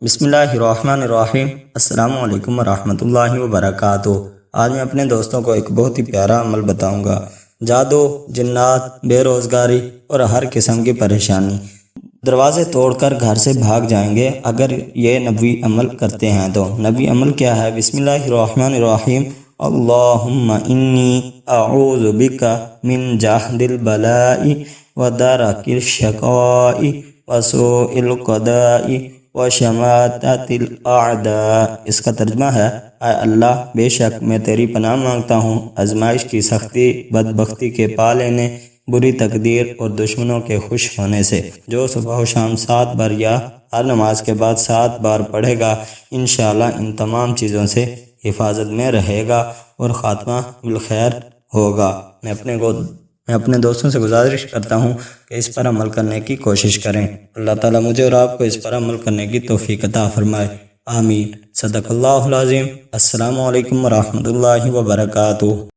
بسم اللہ الرحمن الرحیم۔ السلام علیکم ورحمۃ اللہ وبرکاتہ۔ آج میں اپنے دوستوں کو ایک بہت ہی پیارا عمل بتاؤں گا۔ جادو، جنات، بے روزگاری اور ہر قسم کی پریشانی دروازے توڑ کر گھر سے بھاگ جائیں گے اگر یہ نبوی عمل کرتے ہیں تو۔ نبوی عمل کیا ہے؟ بسم اللہ الرحمن الرحیم۔ اللہم انی اعوذ بک من جہد البلاء ودرک الشقاء وسوء القضاء وشماتت الاعداء۔ اس کا ترجمہ ہے: اے اللہ، بے شک میں تیری پناہ مانگتا ہوں آزمائش کی سختی، بدبختی کے پا لینے، بری تقدیر اور دشمنوں کے خوش ہونے سے۔ جو صبح و شام 7 بار یا ہر نماز کے بعد 7 بار پڑھے گا، انشاءاللہ ان تمام چیزوں سے حفاظت میں رہے گا اور خاتمہ بالخیر ہوگا۔ میں اپنے دوستوں سے گزارش کرتا ہوں کہ اس پر عمل کرنے کی کوشش کریں۔ اللہ تعالیٰ مجھے اور آپ کو اس پر عمل کرنے کی توفیق عطا فرمائے۔ آمین۔ صدق اللہ العظیم۔ السلام علیکم ورحمۃ اللہ وبرکاتہ۔